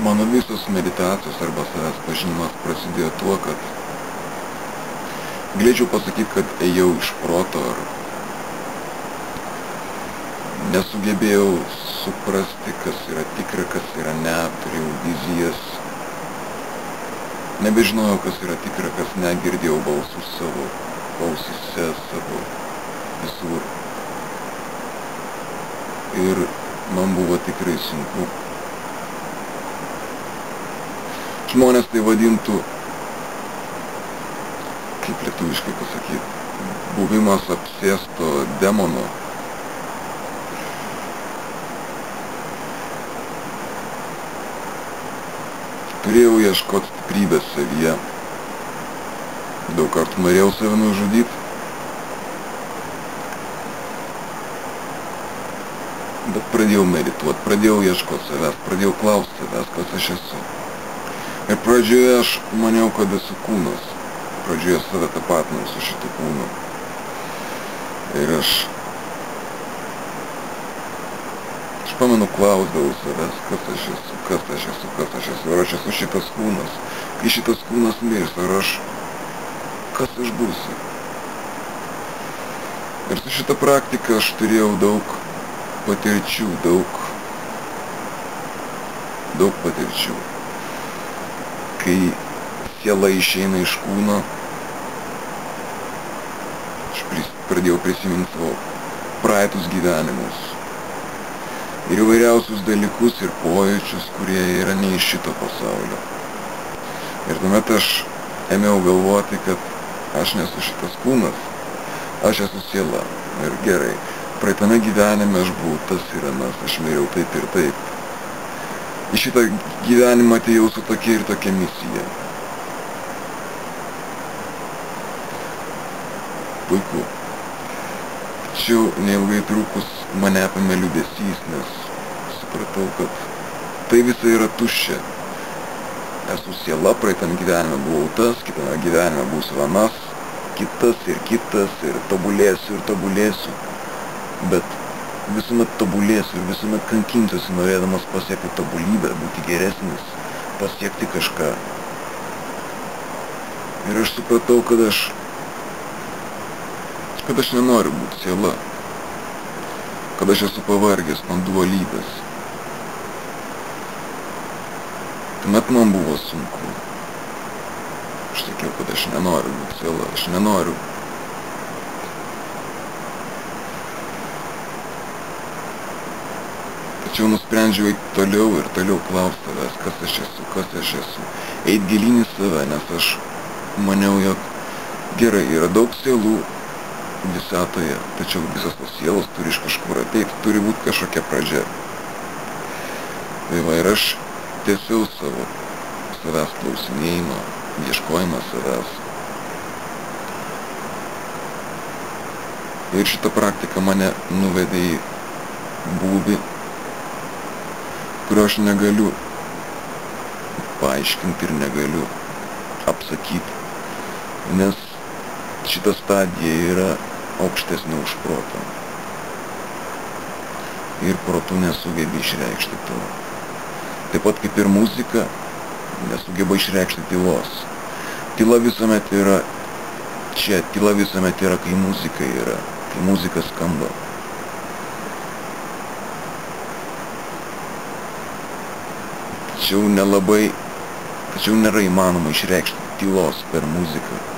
Mano visos meditacijos arba savęs pažinimas prasidėjo tuo, kad galėčiau pasakyti, kad ėjau iš proto ar nesugebėjau suprasti, kas yra tikra, kas yra ne, turėjau vizijas, nebežinojau, kas yra tikra, kas ne, girdėjau balsus savo ausyse, savo visur. Ir man buvo tikrai sunku. Žmonės tai vadintų, kaip lietuviškai pasakyti, buvimas apsėsto demono. Turėjau ieškoti stiprybės savyje. Daug kartų norėjau save nužudyti. Bet pradėjau medituoti, pradėjau ieškoti savęs, pradėjau klausti savęs, kas aš esu. Ir pradžioje aš maniau, kad esu kūnas. Pradžioje save tapatinau su šitu kūnu. Ir aš pamenu, klausdavau savęs, kas aš esu, kas aš esu, kas aš esu. Ar aš esu šitas kūnas. Kai šitas kūnas mirs, ar aš, kas aš būsiu. Ir su šita praktika aš turėjau daug patirčių, daug patirčių. Kai siela išeina iš kūno, aš pradėjau prisiminti savo praeitus gyvenimus ir įvairiausius dalykus ir pojūčius, kurie yra ne iš šito pasaulio. Ir tuomet aš ėmiau galvoti, kad aš nesu šitas kūnas, aš esu siela. Ir gerai, praeitame gyvenime aš buvau tas ir anas, aš miriau taip ir taip. Į šitą gyvenimą atėjau su tokia ir tokia misija. Puiku. Tačiau neilgai trukus mane apėmė liūdesys, nes supratau, kad tai visa yra tuščia. Esu siela, praeitam gyvenime buvau tas, kitame gyvenime būsiu anas, kitas ir tobulėsiu. Bet visuomet tobulėsiu ir visuomet kankinsiuosi, norėdamas pasiekti tobulybę, būti geresnis, pasiekti kažką. Ir aš supratau, kad aš nenoriu būti siela, kad aš esu pavargęs nuo dualybės. Tuomet man buvo sunku. Aš sakiau, kad aš nenoriu būti siela, aš nenoriu. Tačiau nusprendžiau eiti toliau ir toliau klausti savęs, kas aš esu. Eit gilyn į save, nes aš maniau, jog gerai, yra daug sielų visatoje, tačiau visos tos sielos turi iš kažkur ateiti, turi būti kažkokia pradžia. Tai va, ir aš tiesiau savęs klausinėjimą, ieškojimą savęs. Ir šita praktika mane nuvedė į būvį, kurio aš negaliu paaiškinti ir negaliu apsakyti, nes šita stadija yra aukštesnė už protą. Ir protu nesugebi išreikšti to. Taip pat kaip ir muzika nesugeba išreikšti tylos. Tyla visuomet yra čia, tyla visuomet yra, kai muzika skamba. Tačiau nėra įmanoma išreikšti tylos per muziką.